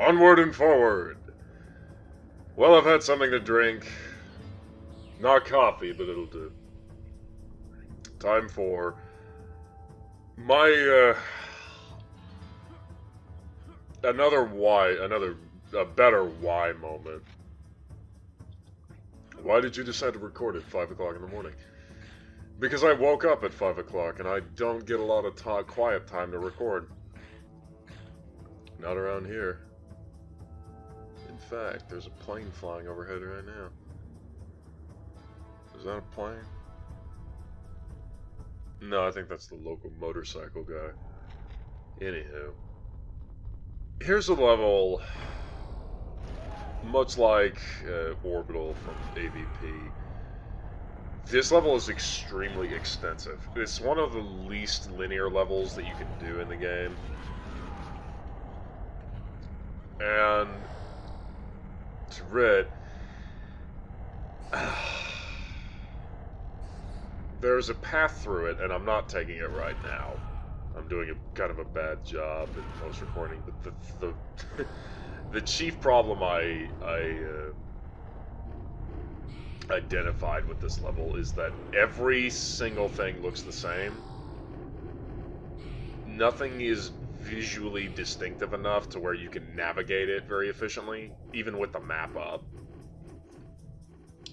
Onward and forward. Well, I've had something to drink. Not coffee, but it'll do. Time for my, a better why moment. Why did you decide to record at 5 o'clock in the morning? Because I woke up at 5 o'clock and I don't get a lot of quiet time to record. Not around here. In fact, there's a plane flying overhead right now. Is that a plane? No, I think that's the local motorcycle guy. Anywho. Here's a level, much like Orbital from AVP. This level is extremely extensive. It's one of the least linear levels that you can do in the game. And to read, there's a path through it, and I'm not taking it right now. I'm doing a kind of a bad job in post-recording, but the chief problem I identified with this level is that every single thing looks the same. Nothing is visually distinctive enough to where you can navigate it very efficiently, even with the map up.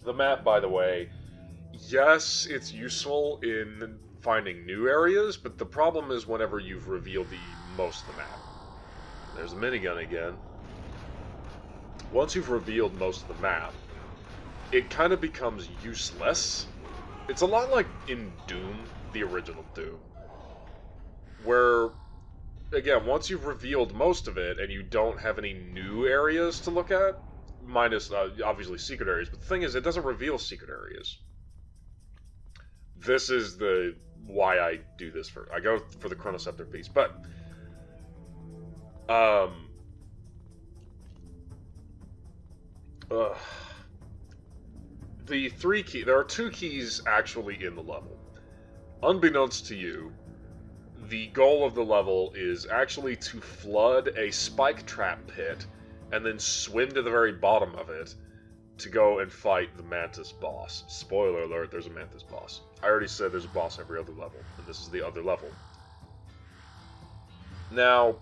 The map, by the way, yes, it's useful in finding new areas, but the problem is whenever you've revealed most of the map. There's a minigun again. Once you've revealed most of the map, it kind of becomes useless. It's a lot like in Doom, the original Doom, where, again, once you've revealed most of it and you don't have any new areas to look at, minus, obviously, secret areas, but the thing is, it doesn't reveal secret areas. This is why I do this I go for the Chronoceptor piece, but, there are two keys actually in the level. Unbeknownst to you, the goal of the level is actually to flood a spike trap pit and then swim to the very bottom of it to go and fight the Mantis boss. Spoiler alert, there's a Mantis boss. I already said there's a boss every other level, and this is the other level. Now,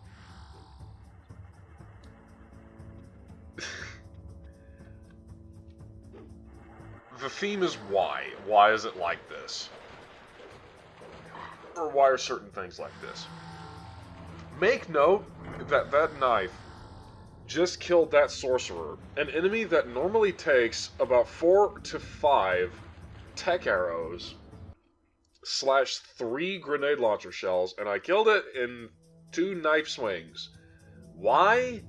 the theme is why. Why is it like this? Or why are certain things like this? Make note that that knife just killed that sorcerer, an enemy that normally takes about 4 to 5 tech arrows / 3 grenade launcher shells, and I killed it in 2 knife swings. Why?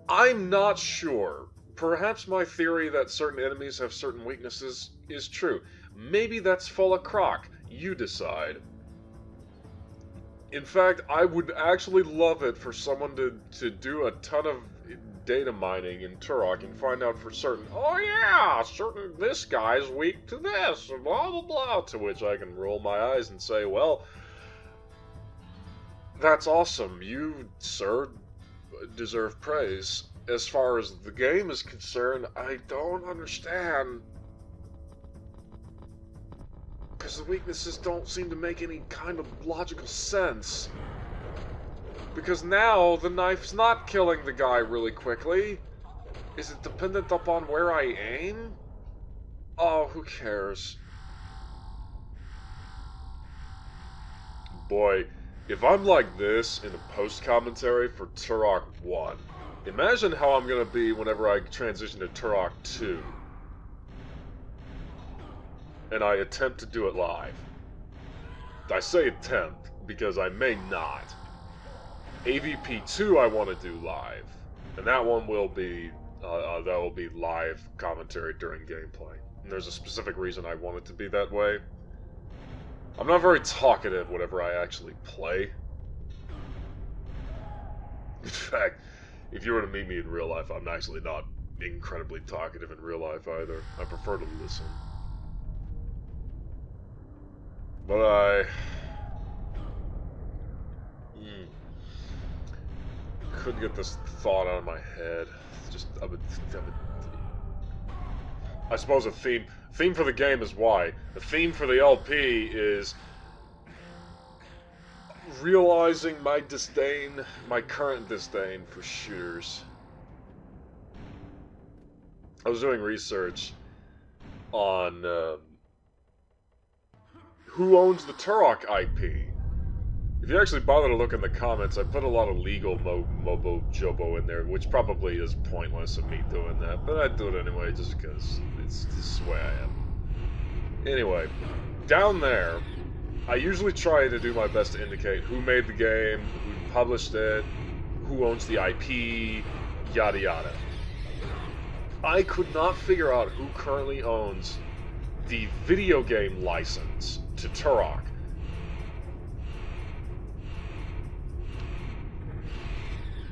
I'm not sure. Perhaps my theory that certain enemies have certain weaknesses is true. Maybe that's full of crock. You decide. In fact, I would actually love it for someone to do a ton of data mining in Turok and find out for certain, oh yeah, this guy's weak to this, blah blah blah, to which I can roll my eyes and say, well, that's awesome, you, sir, deserve praise. As far as the game is concerned, I don't understand. Because the weaknesses don't seem to make any kind of logical sense. Because now the knife's not killing the guy really quickly. Is it dependent upon where I aim? Oh, who cares? Boy, if I'm like this in a post-commentary for Turok 1, imagine how I'm gonna be whenever I transition to Turok 2. And I attempt to do it live. I say attempt, because I may not. AVP 2 I want to do live. And that one will be, live commentary during gameplay. And there's a specific reason I want it to be that way. I'm not very talkative whenever I actually play. In fact, if you were to meet me in real life, I'm actually not incredibly talkative in real life either. I prefer to listen. But couldn't get this thought out of my head. Just, I suppose a theme for the game is why. The theme for the LP is realizing my disdain, my current disdain for shooters. I was doing research on who owns the Turok IP. If you actually bother to look in the comments, I put a lot of legal mobo jobo in there, which probably is pointless of me doing that, but I do it anyway just because it's just the way I am. Anyway, down there, I usually try to do my best to indicate who made the game, who published it, who owns the IP, yada yada. I could not figure out who currently owns the video game license to Turok.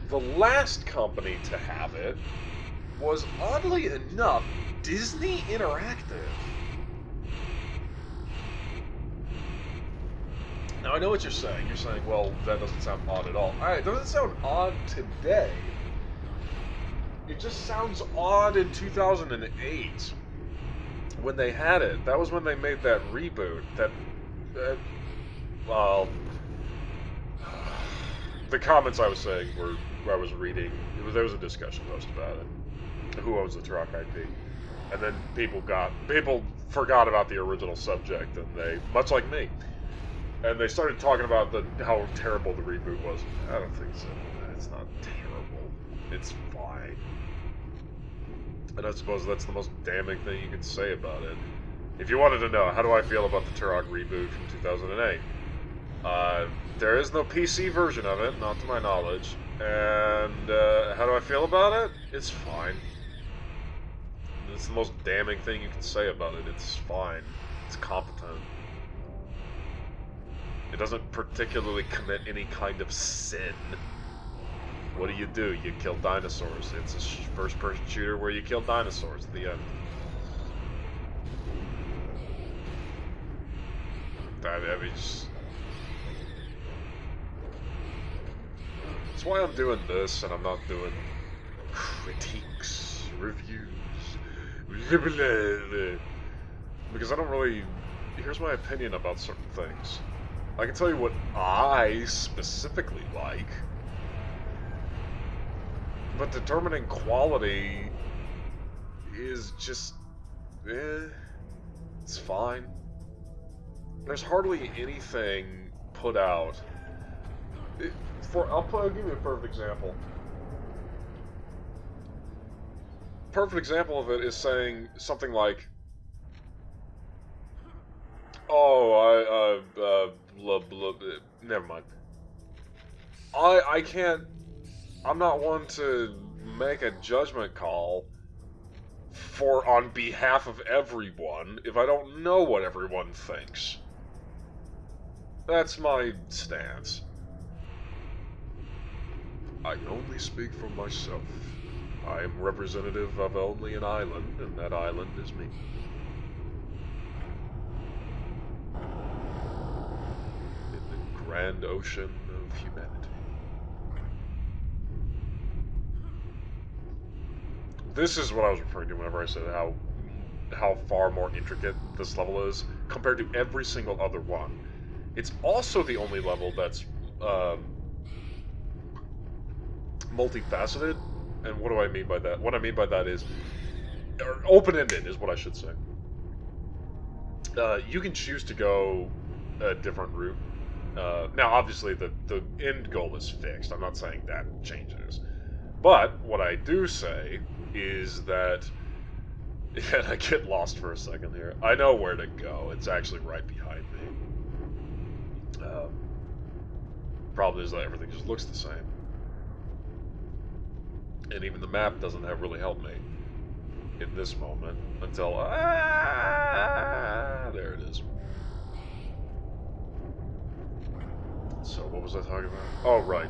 The last company to have it was, oddly enough, Disney Interactive. Now, I know what you're saying. You're saying, well, that doesn't sound odd at all. Alright, it doesn't sound odd today. It just sounds odd in 2008 when they had it. That was when they made that reboot. Well, the comments I was saying were, I was reading, there was a discussion post about it. Who owns the Turok IP? And then people forgot about the original subject, and they, much like me, and they started talking about how terrible the reboot was. I don't think so. It's not terrible. It's fine. And I suppose that's the most damning thing you can say about it. If you wanted to know, how do I feel about the Turok reboot from 2008? There is no PC version of it, not to my knowledge. And how do I feel about it? It's fine. It's the most damning thing you can say about it. It's fine. It's competent. It doesn't particularly commit any kind of sin. What do? You kill dinosaurs. It's a first-person shooter where you kill dinosaurs at the end. That's why I'm doing this, and I'm not doing critiques, reviews, blah, blah, blah, because I don't really... Here's my opinion about certain things. I can tell you what I specifically like, but determining quality is just, it's fine. There's hardly anything put out. I'll give you a perfect example. Perfect example of it is saying something like, blah, blah, blah. Never mind. I can't... I'm not one to make a judgment call on behalf of everyone if I don't know what everyone thinks. That's my stance. I can only speak for myself. I am representative of only an island, and that island is me. In the grand ocean of humanity. This is what I was referring to whenever I said how far more intricate this level is compared to every single other one. It's also the only level that's multifaceted. And what do I mean by that? What I mean by that is open-ended is what I should say. You can choose to go a different route. Now, obviously, the end goal is fixed. I'm not saying that changes. But what I do say is that, and I get lost for a second here. I know where to go. It's actually right behind me. Problem is that everything just looks the same. And even the map doesn't really help me in this moment until there it is. So what was I talking about? Oh, right.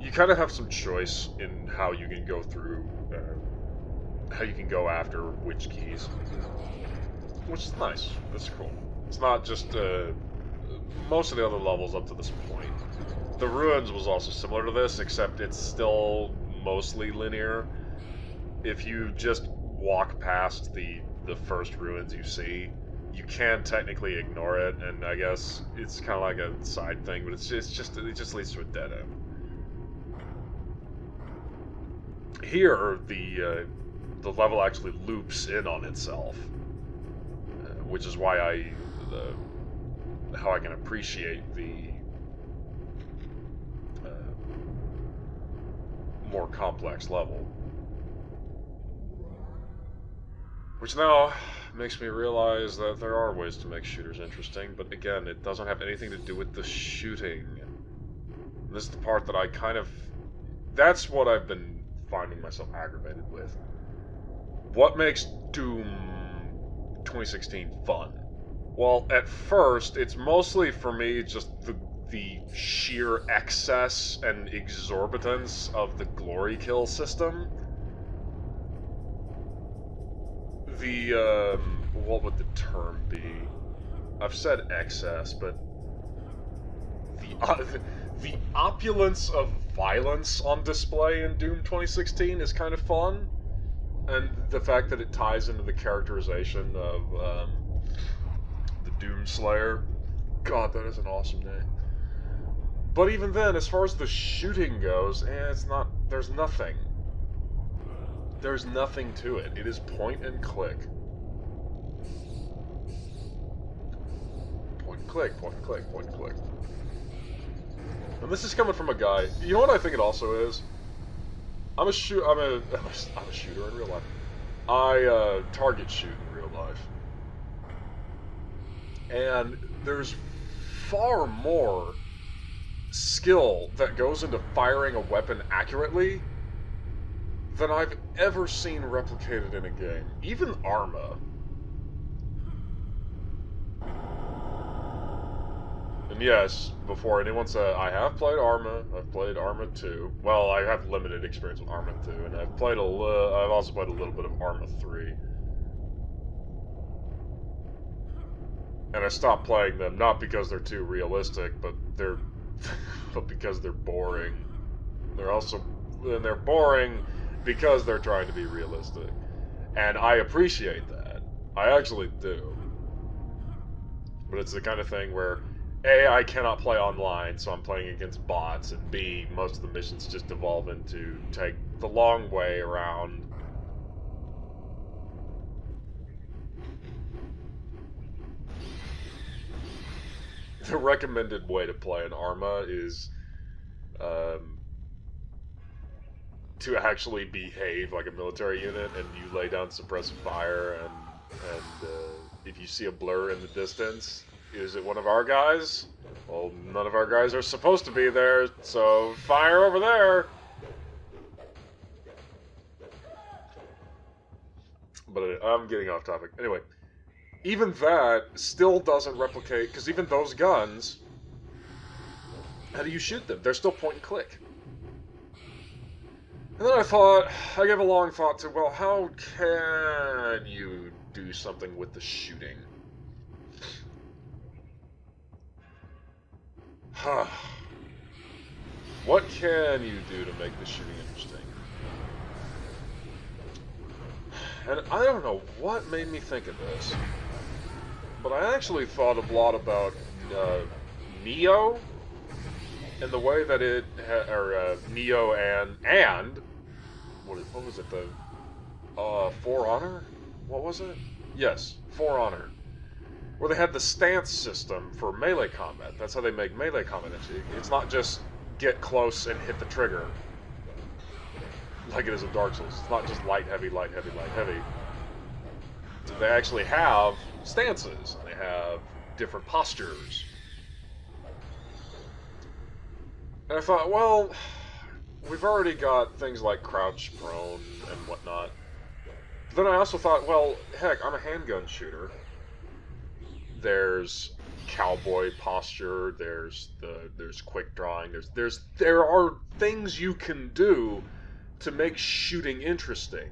You kind of have some choice in how you can go through, how you can go after which keys, which is nice. That's cool. It's not just most of the other levels up to this point The Ruins was also similar to this, except it's still mostly linear. If you just walk past the first ruins you see, you can technically ignore it, and I guess it's kind of like a side thing, but it just leads to a dead end. Here, the level actually loops in on itself, which is why how I can appreciate the more complex level. Which now makes me realize that there are ways to make shooters interesting, but again, it doesn't have anything to do with the shooting. This is the part that I kind of... That's what I've been finding myself aggravated with. What makes Doom 2016 fun? Well, at first, it's mostly for me just the sheer excess and exorbitance of the glory kill system. What would the term be? I've said excess, but the opulence of violence on display in Doom 2016 is kind of fun, and the fact that it ties into the characterization of the Doom Slayer. God, that is an awesome name. But even then, as far as the shooting goes, it's not. There's nothing. There's nothing to it. It is point and click. Point and click, point and click, point and click. And this is coming from a guy. You know what I think it also is? I'm a shooter in real life. I target shoot in real life. And there's far more skill that goes into firing a weapon accurately than I've ever seen replicated in a game. Even Arma. And yes, before anyone said, I have played Arma. I've played Arma 2. Well, I have limited experience with Arma 2, and I've also played a little bit of Arma 3. And I stopped playing them not because they're too realistic, but because they're boring. They're boring because they're trying to be realistic. And I appreciate that. I actually do. But it's the kind of thing where, A, I cannot play online, so I'm playing against bots, and B, most of the missions just devolve into take the long way around. The recommended way to play an Arma is to actually behave like a military unit, and you lay down suppressive fire, and if you see a blur in the distance, is it one of our guys? Well, none of our guys are supposed to be there, so fire over there! But I'm getting off topic. Anyway, even that still doesn't replicate, because even those guns, how do you shoot them? They're still point and click. And then I gave a long thought to, well, how can you do something with the shooting? What can you do to make the shooting interesting? And I don't know what made me think of this, but I actually thought a lot about Neo and the way that Neo and what was it, the For Honor? What was it? Yes, For Honor. Where they had the stance system for melee combat. That's how they make melee combat. It's not just get close and hit the trigger like it is in Dark Souls. It's not just light, heavy, light, heavy, light, heavy. They actually have stances. They have different postures. And I thought, well, we've already got things like crouch, prone, and whatnot. But then I also thought, well, heck, I'm a handgun shooter. There's cowboy posture. There's quick drawing. There are things you can do to make shooting interesting.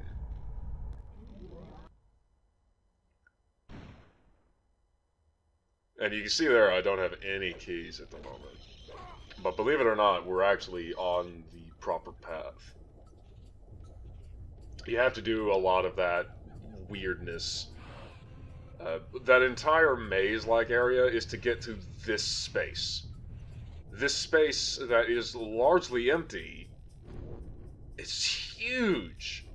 And you can see there, I don't have any keys at the moment. But believe it or not, we're actually on the proper path. You have to do a lot of that weirdness. That entire maze-like area is to get to this space. This space that is largely empty. It's huge.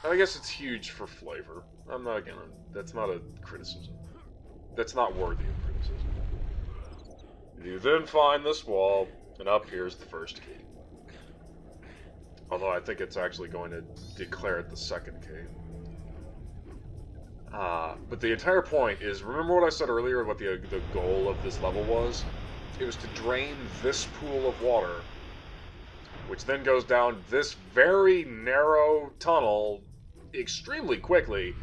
I guess it's huge for flavor. I'm not gonna... That's not a criticism. That's not worthy of criticism. You then find this wall, and up here's the first key. Although I think it's actually going to declare it the second key. But the entire point is, remember what I said earlier, what the goal of this level was? It was to drain this pool of water, which then goes down this very narrow tunnel extremely quickly,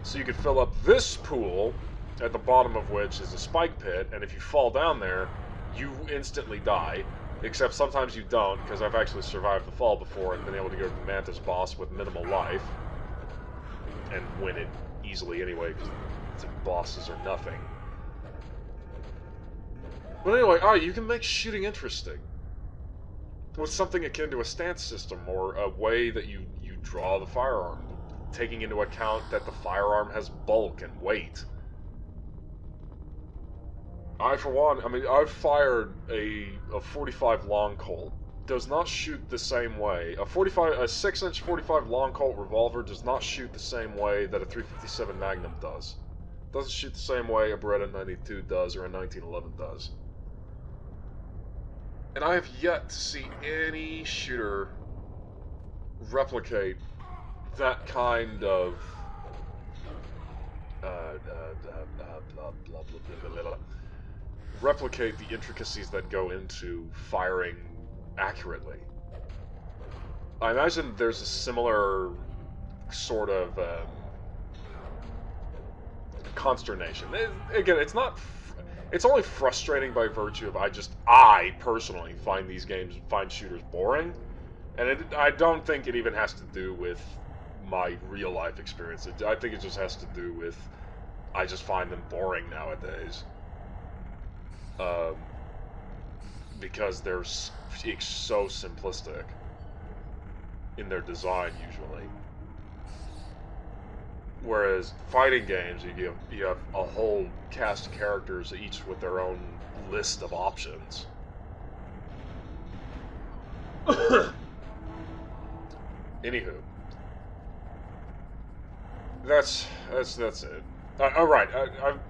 so you could fill up this pool, at the bottom of which is a spike pit, and if you fall down there, you instantly die. Except sometimes you don't, because I've actually survived the fall before and been able to go to the Mantis boss with minimal life. And win it easily anyway, because the bosses are nothing. But anyway, you can make shooting interesting. With something akin to a stance system, or a way that you draw the firearm, taking into account that the firearm has bulk and weight. For one, I've fired a 45 long Colt. Does not shoot the same way. A 6-inch 45 long Colt revolver does not shoot the same way that a 357 Magnum does. Doesn't shoot the same way a Beretta 92 does or a 1911 does. And I have yet to see any shooter replicate that kind of replicate the intricacies that go into firing accurately. I imagine there's a similar sort of consternation. Again, it's not. It's only frustrating by virtue of I personally find shooters boring, and I don't think it even has to do with my real life experience. I think it just has to do with I just find them boring nowadays. Because they're so simplistic in their design usually. Whereas fighting games, you have a whole cast of characters, each with their own list of options. Anywho, that's it. Alright,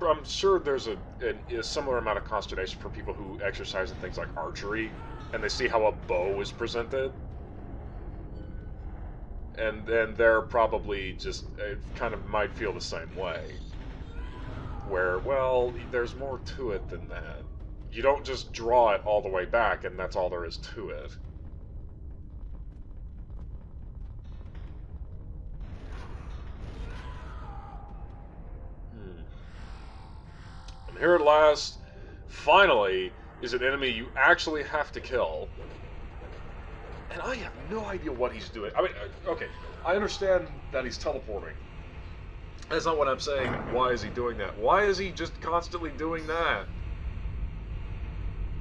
I'm sure there's a similar amount of consternation for people who exercise in things like archery, and they see how a bow is presented. And they're probably just, kind of might feel the same way. Where, well, there's more to it than that. You don't just draw it all the way back, and that's all there is to it. And here at last, finally, is an enemy you actually have to kill. And I have no idea what he's doing. Okay, I understand that he's teleporting. That's not what I'm saying. Why is he doing that? Why is he just constantly doing that?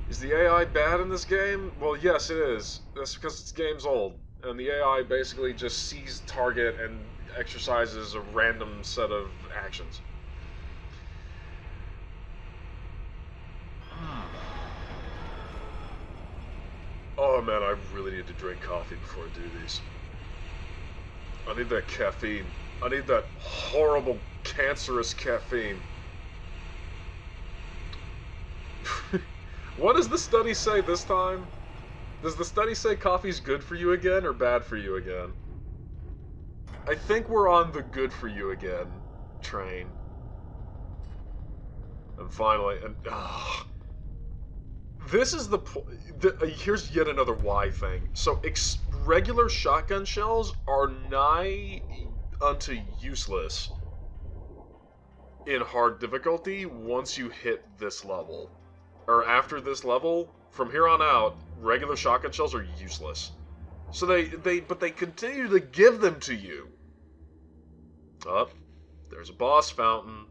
Is the AI bad in this game? Well, yes, it is. That's because this game's old. And the AI basically just sees target and exercises a random set of actions. Oh man, I really need to drink coffee before I do these. I need that caffeine. I need that horrible, cancerous caffeine. What does the study say this time? Does the study say coffee's good for you again or bad for you again? I think we're on the good for you again train. And finally, this is here's yet another why thing. So, regular shotgun shells are nigh unto useless in hard difficulty once you hit this level. Or after this level, from here on out, regular shotgun shells are useless. So but they continue to give them to you. There's a boss fountain.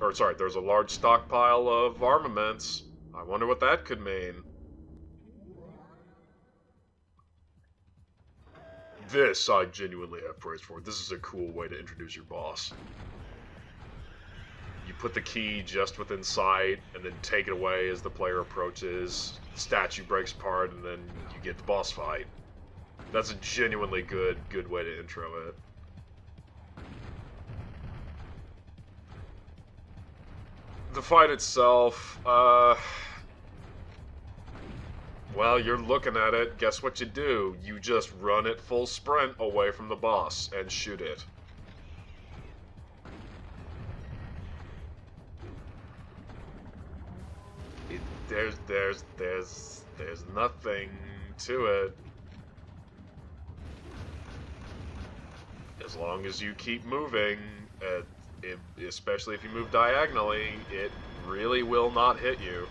Or, sorry, there's a large stockpile of armaments. I wonder what that could mean. This I genuinely have praise for. This is a cool way to introduce your boss. You put the key just within sight, and then take it away as the player approaches. The statue breaks apart, and then you get the boss fight. That's a genuinely good way to intro it. The fight itself, well, you're looking at it, guess what you do? You just run at full sprint away from the boss and shoot it. There's nothing to it. As long as you keep moving, especially if you move diagonally, it really will not hit you.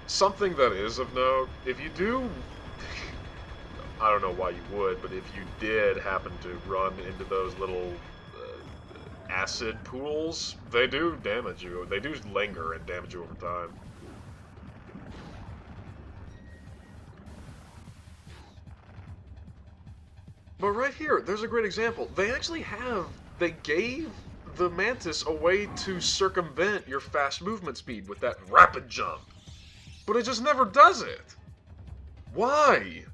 Something that is of note, if you do, I don't know why you would, but if you did happen to run into those little acid pools, they do damage you. They do linger and damage you over time. But right here, there's a great example. They gave the Mantis a way to circumvent your fast movement speed with that rapid jump. But it just never does it. Why?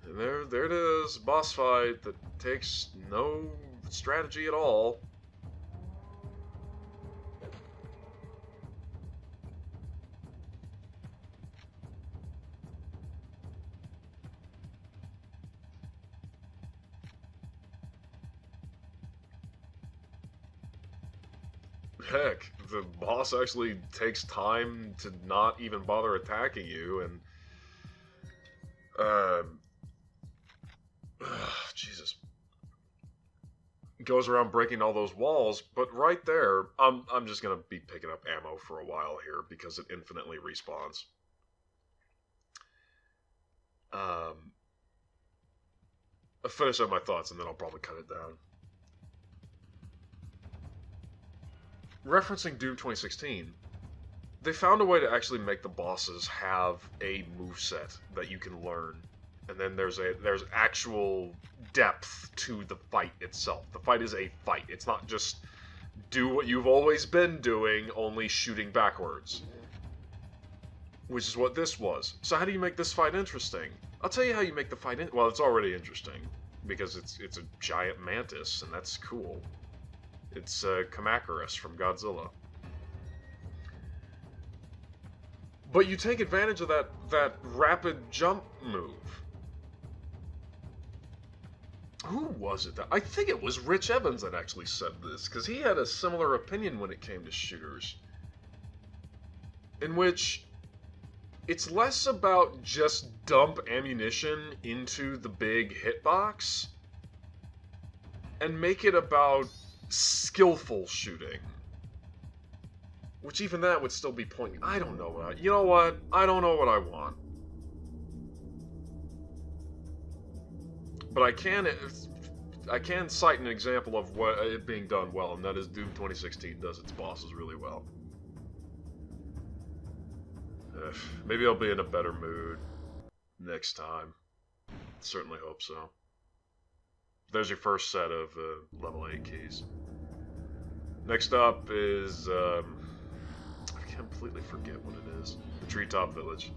And there it is, boss fight that takes no strategy at all. Heck, the boss actually takes time to not even bother attacking you, and Jesus, goes around breaking all those walls. But right there, I'm just gonna be picking up ammo for a while here because it infinitely respawns. I'll finish up my thoughts and then I'll probably cut it down. Referencing Doom 2016, they found a way to actually make the bosses have a moveset that you can learn. And then there's actual depth to the fight itself. The fight is a fight. It's not just do what you've always been doing, only shooting backwards. Which is what this was. So how do you make this fight interesting? I'll tell you how you make the fight well, it's already interesting. Because it's a giant mantis, and that's cool. It's Catacombs from Godzilla. But you take advantage of that rapid jump move. Who was it? I think it was Rich Evans that actually said this, because he had a similar opinion when it came to shooters. In which it's less about just dump ammunition into the big hitbox and make it about skillful shooting. Which even that would still be pointing. I don't know what you know what? I don't know what I want. But I can cite an example of what it being done well, and that is Doom 2016 does its bosses really well. Maybe I'll be in a better mood next time. Certainly hope so. There's your first set of level 8 keys. Next up is, I completely forget what it is. The Treetop Village.